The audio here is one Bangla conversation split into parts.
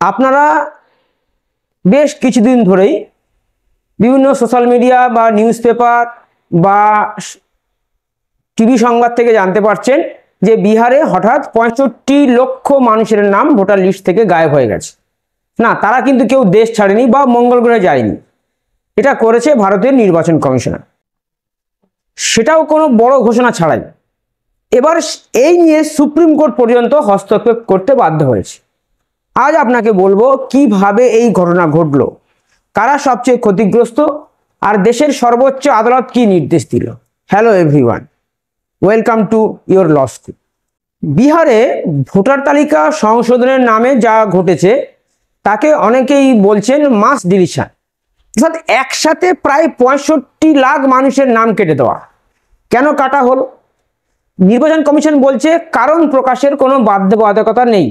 আপনারা বেশ কিছুদিন ধরেই বিভিন্ন সোশ্যাল মিডিয়া বা নিউজ পেপার বা টিভি সংবাদ থেকে জানতে পারছেন যে বিহারে হঠাৎ 65 লক্ষ মানুষের নাম ভোটার লিস্ট থেকে গায়েব হয়ে গেছে। না, তারা কিন্তু কেউ দেশ ছাড়েনি বা মঙ্গল গ্রহে যায়নি, এটা করেছে ভারতের নির্বাচন কমিশনার, সেটাও কোনো বড় ঘোষণা ছাড়াই। এবার এই নিয়ে সুপ্রিম কোর্ট পর্যন্ত হস্তক্ষেপ করতে বাধ্য হয়েছে। আজ আপনাকে বলবো কিভাবে এই ঘটনা ঘটলো, কারা সবচেয়ে ক্ষতিগ্রস্ত, আর দেশের সর্বোচ্চ আদালত কি নির্দেশ দিল। Hello everyone, welcome to your law school. বিহারে ভোটার তালিকা সংশোধনের নামে যা ঘটেছে তাকে অনেকেই বলছেন মাস ডিলিশন, অর্থাৎ একসাথে প্রায় 65 লাখ মানুষের নাম কেটে দেওয়া। কেন কাটা হলো? নির্বাচন কমিশন বলছে কারণ প্রকাশের কোনো বাধ্যবাধকতা নেই।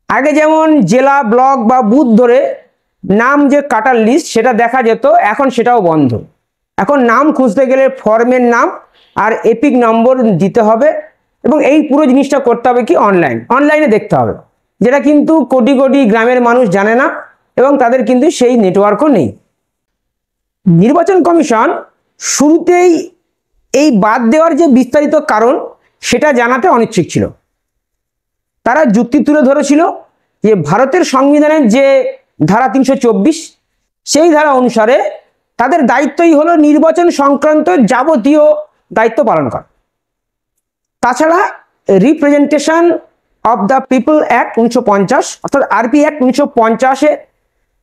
আগে যেমন জেলা, ব্লক বা বুথ ধরে নাম যে কাটার লিস্ট সেটা দেখা যেত, এখন সেটাও বন্ধ। এখন নাম খুঁজতে গেলে ফর্মের নাম আর এপিক নম্বর দিতে হবে, এবং এই পুরো জিনিসটা করতে হবে কি অনলাইনে দেখতে হবে, যেটা কিন্তু কোটি কোটি গ্রামের মানুষ জানে না এবং তাদের কিন্তু সেই নেটওয়ার্কও নেই। নির্বাচন কমিশন শুরুতেই এই বাদ দেওয়ার যে বিস্তারিত কারণ সেটা জানাতে অনিচ্ছুক ছিল। তারা যুক্তি তুলে ধরেছিল যে ভারতের সংবিধানের যে ধারা 324 সেই ধারা অনুসারে তাদের দায়িত্বই হলো নির্বাচন সংক্রান্ত যাবতীয় দায়িত্ব পালন করা। তাছাড়া representation of the people act 1950 অর্থাৎ আরপি অ্যাক্ট 1950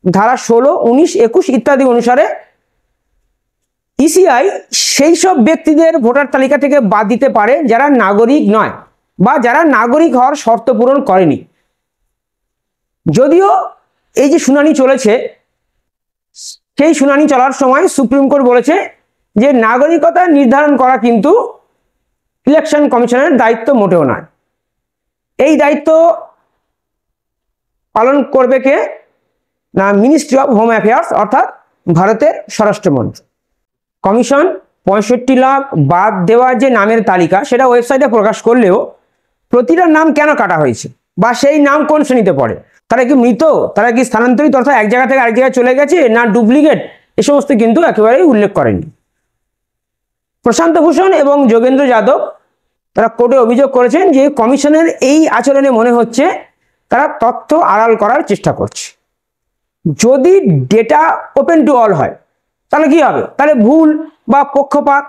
ধারা 16, 19, 21 ইত্যাদি অনুসারে ইসিআই সেই সব ব্যক্তিদের ভোটার তালিকা থেকে বাদ দিতে পারে যারা নাগরিক নয় বা যারা নাগরিক হওয়ার শর্ত পূরণ করেনি। যদিও এই যে শুনানি চলেছে, সেই শুনানি চলার সময় সুপ্রিম কোর্ট বলেছে যে নাগরিকতা নির্ধারণ করা কিন্তু ইলেকশন কমিশনের দায়িত্ব মোটেও নয়। এই দায়িত্ব পালন করবে কে না, মিনিস্ট্রি অফ হোম অ্যাফেয়ার্স অর্থাৎ ভারতের স্বরাষ্ট্রমন্ত্রী। কমিশন 65 লাখ বাদ দেওয়ার যে নামের তালিকা সেটা ওয়েবসাইটে প্রকাশ করলেও প্রতিটা নাম কেন কাটা হয়েছে বা সেই নাম কোন শ্রেণীতে পড়ে, তারা কি মৃত, তারা কি স্থানান্তরিত অর্থাৎ এক জায়গা থেকে আরেক জায়গায় চলে গেছে, না ডুপ্লিকেট, এ সমস্ত কিন্তু একেবারেই উল্লেখ করেনি। প্রশান্ত ভূষণ এবং যোগেন্দ্র যাদব তারা কোর্টে অভিযোগ করেছেন যে কমিশনের এই আচরণে মনে হচ্ছে তারা তথ্য আড়াল করার চেষ্টা করছে। যদি ডেটা ওপেন টু অল হয় তাহলে কি হবে, তাহলে ভুল বা পক্ষপাত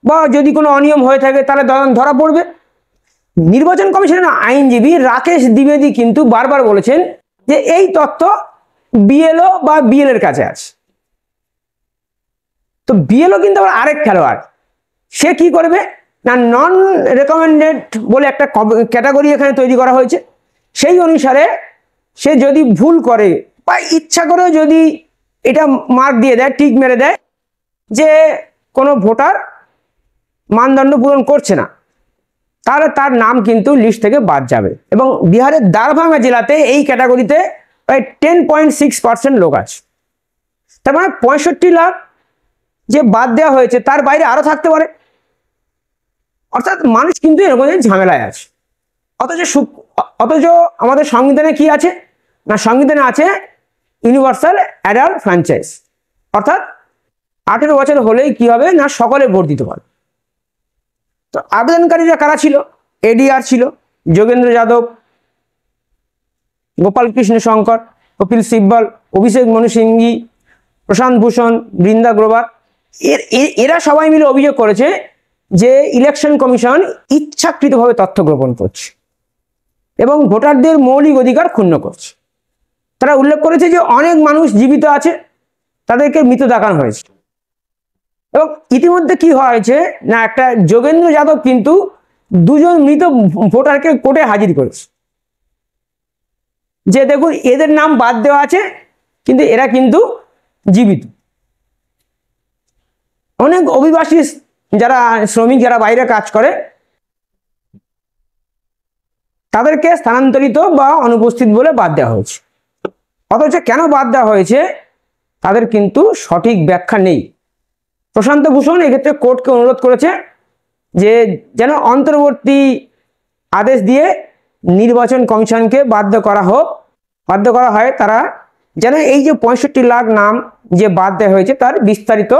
বা যদি কোনো অনিয়ম হয়ে থাকে তাহলে ধরা পড়বে। নির্বাচন কমিশনের আইনজীবী রাকেশ দ্বিবেদী কিন্তু বারবার বলেছেন যে এই তথ্য বিএলও বা বিএল এর কাছে আছে। তো বিএলও কিন্তু আবার আরেক খেলোয়াড়, সে কি করবে না, নন রেকমেন্ডেড বলে একটা ক্যাটাগরি এখানে তৈরি করা হয়েছে। সেই অনুসারে সে যদি ভুল করে বা ইচ্ছা করেও যদি এটা মার্ক দিয়ে দেয়, টিক মেরে দেয় যে কোনো ভোটার মানদণ্ড পূরণ করছে না, তাহলে তার নাম কিন্তু লিস্ট থেকে বাদ যাবে। এবং বিহারের দারভাঙ্গা জেলাতে এই ক্যাটাগরিতে প্রায় 10.6% লোক আছে। তার মানে 65 লাখ যে বাদ দেওয়া হয়েছে তার বাইরে আরো থাকতে পারে, অর্থাৎ মানুষ কিন্তু এরকম ঝামেলায় আছে। অথচ আমাদের সংবিধানে কি আছে না, সংবিধানে আছে ইউনিভার্সাল অ্যাডাল্ট ফ্র্যাঞ্চাইজ, অর্থাৎ 18 বছর হলেই কি হবে না, সকলে ভোট দিতে পারবে। তো আবেদনকারীরা কারা ছিল? এডিআর ছিল যোগেন্দ্র যাদব, গোপাল কৃষ্ণ শঙ্কর, কপিল সিব্বল, অভিষেক মনু সিংঘি, প্রশান্ত ভূষণ, বৃন্দা গ্রোভার। এরা সবাই মিলে অভিযোগ করেছে যে ইলেকশন কমিশন ইচ্ছাকৃতভাবে তথ্য গোপন করছে এবং ভোটারদের মৌলিক অধিকার ক্ষুণ্ণ করছে। তারা উল্লেখ করেছে যে অনেক মানুষ জীবিত আছে, তাদেরকে মৃত দেখানো হয়েছে। এবং ইতিমধ্যে কি হয়েছে না, একটা যোগেন্দ্র যাদব কিন্তু 2 মৃত ভোটারকে কোর্টে হাজির করেছে যে দেখুন এদের নাম বাদ দেওয়া আছে কিন্তু এরা কিন্তু জীবিত। অনেক অভিবাসী যারা শ্রমিক, যারা বাইরে কাজ করে, তাদেরকে স্থানান্তরিত বা অনুপস্থিত বলে বাদ দেওয়া হয়েছে। অথচ কেন বাদ দেওয়া হয়েছে তাদের কিন্তু সঠিক ব্যাখ্যা নেই। প্রশান্ত ভূষণ এক্ষেত্রে কোর্টকে অনুরোধ করেছে যে যেন অন্তর্বর্তী আদেশ দিয়ে নির্বাচন কমিশনকে বাধ্য করা হোক, বাধ্য করা হয় তারা যেন এই যে 65 লাখ নাম যে বাদ দেওয়া হয়েছে তার বিস্তারিত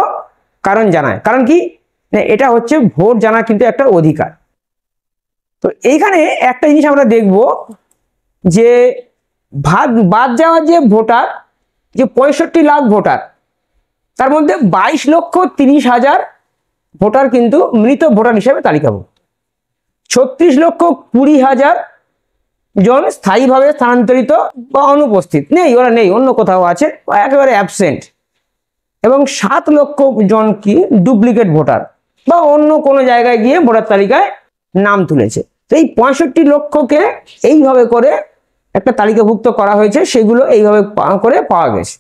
কারণ জানায়। কারণ কি, এটা হচ্ছে ভোট জানা কিন্তু একটা অধিকার। তো এইখানে একটা জিনিস আমরা দেখব যে বাদ যাওয়া যে ভোটার, যে 65 লাখ ভোটার, তার মধ্যে 22,30,000 ভোটার কিন্তু মৃত ভোটার হিসেবে তালিকাভুক্ত। 36,20,000 জন স্থায়ীভাবে স্থানান্তরিত বা অনুপস্থিত, নেই, ওরা নেই, অন্য কোথাও আছে, একেবারে অ্যাবসেন্ট। এবং 7 লক্ষ জন কি ডুপ্লিকেট ভোটার বা অন্য কোনো জায়গায় গিয়ে ভোটার তালিকায় নাম তুলেছে। তো এই 65 লক্ষকে এইভাবে করে একটা তালিকাভুক্ত করা হয়েছে, সেগুলো এইভাবে করে পাওয়া গেছে।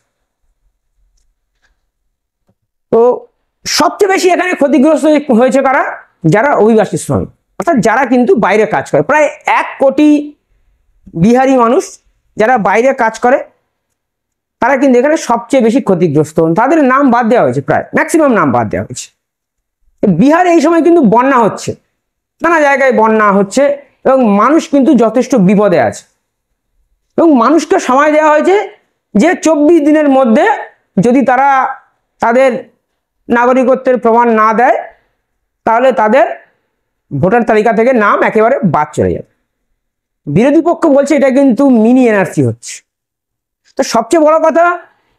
তো সবচেয়ে বেশি এখানে ক্ষতিগ্রস্ত হয়েছে কারা? যারা অভিবাসী শ্রমিক, অর্থাৎ যারা কিন্তু বাইরে কাজ করে। প্রায় 1 কোটি বিহারি মানুষ যারা বাইরে কাজ করে, তারা কিন্তু এখানে সবচেয়ে বেশি ক্ষতিগ্রস্ত। তাদের নাম বাদ দেওয়া হয়েছে, প্রায় ম্যাক্সিমাম নাম বাদ দেওয়া হয়েছে। বিহারে এই সময় কিন্তু বন্যা হচ্ছে, নানা জায়গায় বন্যা হচ্ছে এবং মানুষ কিন্তু যথেষ্ট বিপদে আছে। এবং মানুষকে সময় দেওয়া হয়েছে যে 24 দিনের মধ্যে যদি তারা তাদের নাগরিকত্বের প্রমাণ না দেয়, তাহলে তাদের ভোটার তালিকা থেকে নাম একেবারে বাদ চলে যাবে। বিরোধী পক্ষ বলছে এটা কিন্তু মিনি এনআরসি হচ্ছে। তো সবচেয়ে বড় কথা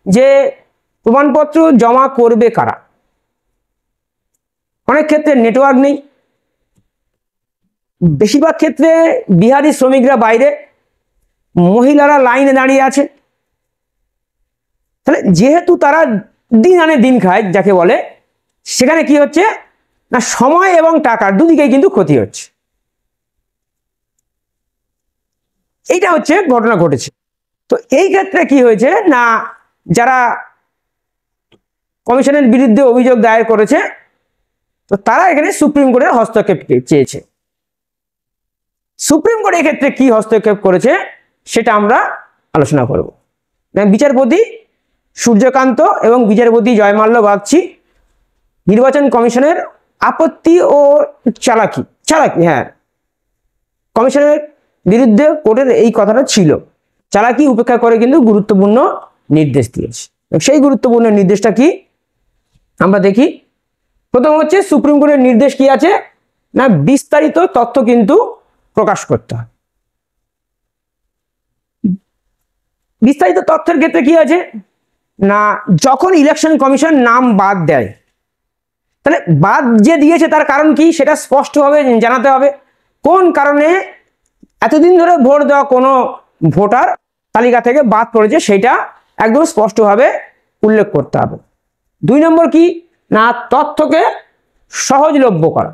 যে প্রমাণপত্র জমা করবে কারা? অনেক ক্ষেত্রে নেটওয়ার্ক নেই, বেশিরভাগ ক্ষেত্রে বিহারি শ্রমিকরা বাইরে, মহিলারা লাইনে দাঁড়িয়ে আছে। তাহলে যেহেতু তারা দিন আনে দিন খায় যাকে বলে, সেখানে কি হচ্ছে না, সময় এবং টাকার দুদিকেই কিন্তু ক্ষতি হচ্ছে। এইটা হচ্ছে ঘটনা ঘটেছে। তো এই ক্ষেত্রে কি হয়েছে না, যারা কমিশনের বিরুদ্ধে অভিযোগ দায়ের করেছে, তো তারা এখানে সুপ্রিম কোর্টের হস্তক্ষেপ চেয়েছে। সুপ্রিম কোর্ট এক্ষেত্রে কি হস্তক্ষেপ করেছে সেটা আমরা আলোচনা করব। বিচারপতি সূর্যকান্ত এবং বিচারপতি জয়মাল্য বাগচি নির্বাচন কমিশনের আপত্তি ও চালাকি কমিশনের বিরুদ্ধে কোর্টের এই কথাটা ছিল, চালাকি উপেক্ষা করে কিন্তু গুরুত্বপূর্ণ নির্দেশ দিয়েছে। সেই গুরুত্বপূর্ণ নির্দেশটা কি আমরা দেখি। প্রথম হচ্ছে সুপ্রিম কোর্টের নির্দেশ কি আছে না, বিস্তারিত তথ্য কিন্তু প্রকাশ করতে হয়। বিস্তারিত তথ্যের ক্ষেত্রে কি আছে না, যখন ইলেকশন কমিশন নাম বাদ দেয়, তাহলে বাদ যে দিয়েছে তার কারণ কি সেটা স্পষ্টভাবে জানাতে হবে। কোন কারণে এতদিন ধরে ভোট দেওয়া কোনো ভোটার তালিকা থেকে বাদ পড়েছে সেটা একদম স্পষ্টভাবে উল্লেখ করতে হবে। 2 নম্বর কি না, তথ্যকে সহজলভ্য করা।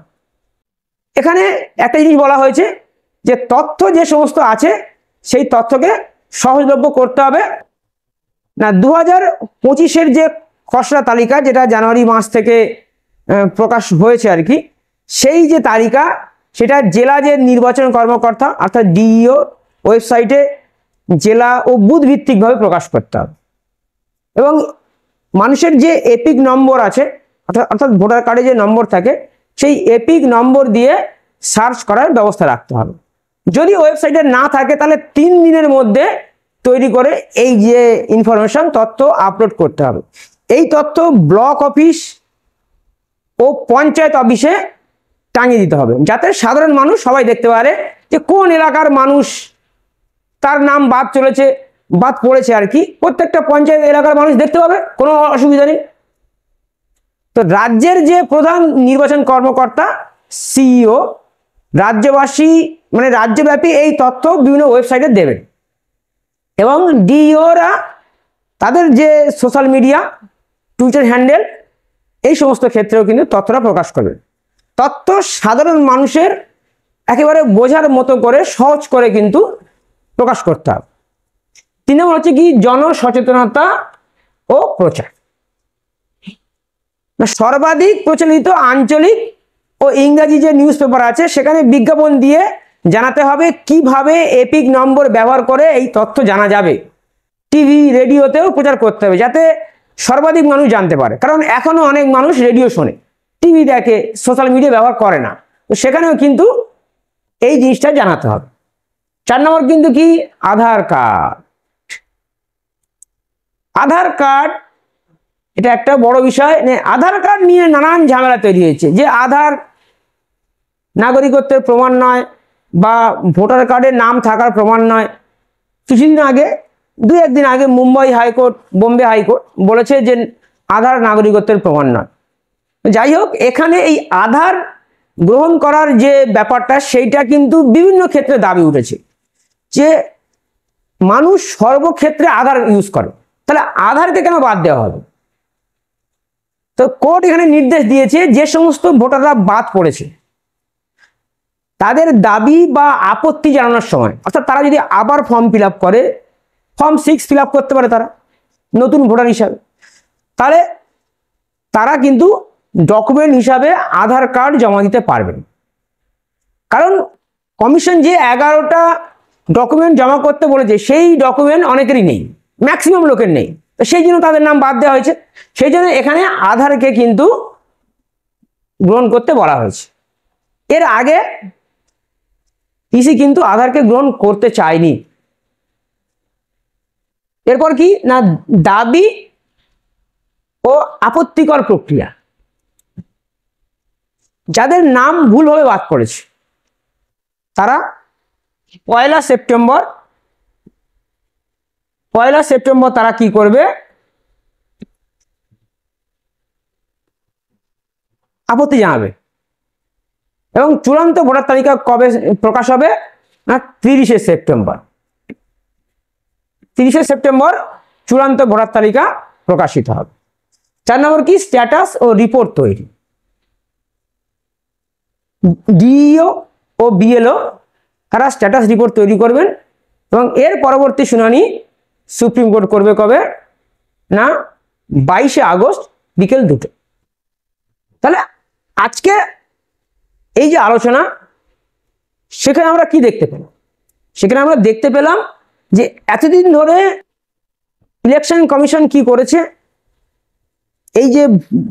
এখানে একটা জিনিস বলা হয়েছে যে তথ্য যে সমস্ত আছে সেই তথ্যকে সহজলভ্য করতে হবে না। 2025-এর যে খসড়া তালিকা, যেটা জানুয়ারি মাস থেকে প্রকাশ হয়েছে আর কি, সেই যে তালিকা সেটা জেলা যে নির্বাচন কর্মকর্তা অর্থাৎ ডিইও ওয়েবসাইটে জেলা ও বুথ ভিত্তিকভাবে প্রকাশ করতে হবে। এবং মানুষের যে এপিক নম্বর আছে অর্থাৎ ভোটার কার্ডে যে নম্বর থাকে, সেই এপিক নম্বর দিয়ে সার্চ করার ব্যবস্থা রাখতে হবে। যদি ওয়েবসাইটে না থাকে তাহলে 3 দিনের মধ্যে তৈরি করে এই যে ইনফরমেশন তথ্য আপলোড করতে হবে। এই তথ্য ব্লক অফিস ও পঞ্চায়েত অফিসে টাঙিয়ে দিতে হবে, যাতে সাধারণ মানুষ সবাই দেখতে পারে যে কোন এলাকার মানুষ তার নাম বাদ পড়েছে আর কি। প্রত্যেকটা পঞ্চায়েত এলাকার মানুষ দেখতে পাবে, কোনো অসুবিধা নেই। তো রাজ্যের যে প্রধান নির্বাচন কর্মকর্তা সিইও রাজ্যবাসী মানে রাজ্যব্যাপী এই তথ্য বিভিন্ন ওয়েবসাইটে দেবেন এবং ডিইওরা তাদের যে সোশ্যাল মিডিয়া, টুইটার হ্যান্ডেল, এই সমস্ত ক্ষেত্রেও কিন্তু তথ্যটা প্রকাশ করবেন। তথ্য সাধারণ মানুষের একেবারে বোঝার মতো করে সহজ করে কিন্তু প্রকাশ করতে হবে। 3 নম্বর হচ্ছে কি জনসচেতনতা ও প্রচার। সর্বাধিক প্রচলিত আঞ্চলিক ও ইংরাজি যে নিউজ পেপার আছে সেখানে বিজ্ঞাপন দিয়ে জানাতে হবে কিভাবে এপিক নম্বর ব্যবহার করে এই তথ্য জানা যাবে। টিভি রেডিওতেও প্রচার করতে হবে যাতে সর্বাধিক মানুষ জানতে পারে, কারণ এখনো অনেক মানুষ রেডিও শোনে, টিভি দেখে, সোশ্যাল মিডিয়া ব্যবহার করে না। তো সেখানেও কিন্তু এই জিনিসটা জানাতে হবে। 4 নম্বর কিন্তু কি আধার কার্ড। আধার কার্ড এটা একটা বড় বিষয়। আধার কার্ড নিয়ে নানান ঝামেলা তৈরি হয়েছে, যে আধার নাগরিকত্বের প্রমাণ নয় বা ভোটার কার্ডে নাম থাকার প্রমাণ নয়। কিছুদিন আগে, দু একদিন আগে মুম্বাই হাইকোর্ট, বোম্বে হাইকোর্ট বলেছে যে আধার নাগরিকত্বের প্রমাণ নয়। যাই হোক, এখানে এই আধার গ্রহণ করার যে ব্যাপারটা, সেইটা কিন্তু বিভিন্ন ক্ষেত্রে দাবি উঠেছে যে মানুষ সর্বক্ষেত্রে আধার ইউজ করে, তাহলে আধারকে কেন বাদ দেওয়া হবে? তো কোর্ট এখানে নির্দেশ দিয়েছে যে সমস্ত ভোটাররা বাদ পড়েছে তাদের দাবি বা আপত্তি জানানোর সময়, অর্থাৎ তারা যদি আবার ফর্ম ফিল আপ করে, ফর্ম 6 ফিল আপ করতে পারে তারা নতুন ভোটার হিসাবে, তাহলে তারা কিন্তু ডকুমেন্ট হিসাবে আধার কার্ড জমা দিতে পারবেন। কারণ কমিশন যে 11টা ডকুমেন্ট জমা করতে বলেছে, সেই ডকুমেন্ট অনেকেরই নেই, ম্যাক্সিমাম লোকের নেই, তো সেই জন্য তাদের নাম বাদ দেওয়া হয়েছে। সেই জন্য এখানে আধারকে কিন্তু গ্রহণ করতে বলা হয়েছে। এর আগে ইসি কিন্তু আধারকে গ্রহণ করতে চায়নি। এরপর কি না, দাবি ও আপত্তিকর প্রক্রিয়া। যাদের নাম ভুলভাবে বাদ পড়েছে তারা 1 সেপ্টেম্বর তারা কি করবে, আপত্তি জানাবে। এবং চূড়ান্ত ভোটার তালিকা কবে প্রকাশ হবে না, 30শে সেপ্টেম্বর। 30শে সেপ্টেম্বর চূড়ান্ত ভোটার তালিকা প্রকাশিত হবে। 4 নম্বর কি, স্ট্যাটাস ও রিপোর্ট তৈরি। ডিইও ও বিএলও তারা স্ট্যাটাস রিপোর্ট তৈরি করবেন এবং এর পরবর্তী শুনানি সুপ্রিম কোর্ট করবে কবে না, 22শে আগস্ট বিকেল 2টো। তাহলে আজকে এই যে আলোচনা, সেখানে আমরা কি দেখতে পেলাম? সেখানে আমরা দেখতে পেলাম যে এতদিন ধরে ইলেকশন কমিশন কি করেছে, এই যে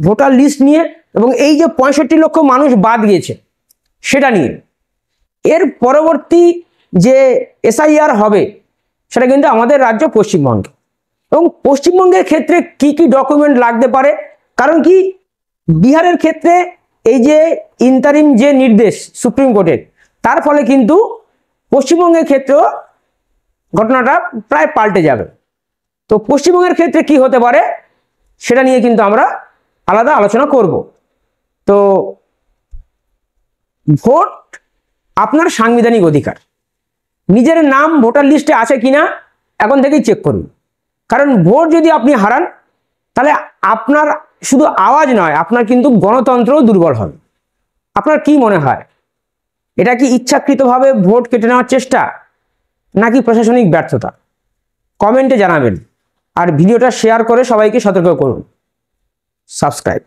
ভোটার লিস্ট নিয়ে এবং এই যে 65 লক্ষ মানুষ বাদ গিয়েছে সেটা নিয়ে, এর পরবর্তী যে এসআইআর হবে সেটা কিন্তু আমাদের রাজ্য পশ্চিমবঙ্গে, এবং পশ্চিমবঙ্গের ক্ষেত্রে কি কি ডকুমেন্ট লাগতে পারে। কারণ কি, বিহারের ক্ষেত্রে এই যে ইন্টারিম যে নির্দেশ সুপ্রিম কোর্টের, তার ফলে কিন্তু পশ্চিমবঙ্গের ক্ষেত্রেও ঘটনাটা প্রায় পাল্টে যাবে। তো পশ্চিমবঙ্গের ক্ষেত্রে কি হতে পারে সেটা নিয়ে কিন্তু আমরা আলাদা আলোচনা করব। তো ভোট আপনার সাংবিধানিক অধিকার। নিজের নাম ভোটার লিস্টে আছে কিনা এখন থেকেই চেক করুন। কারণ ভোট যদি আপনি হারান, তাহলে আপনার শুধু আওয়াজ নয়, আপনার কিন্তু গণতন্ত্রও দুর্বল হবে। আপনার কি মনে হয়, এটা কি ইচ্ছাকৃতভাবে ভোট কেটে নেওয়ার চেষ্টা নাকি প্রশাসনিক ব্যর্থতা? কমেন্টে জানাবেন। আর ভিডিওটা শেয়ার করে সবাইকে সতর্ক করুন। সাবস্ক্রাইব।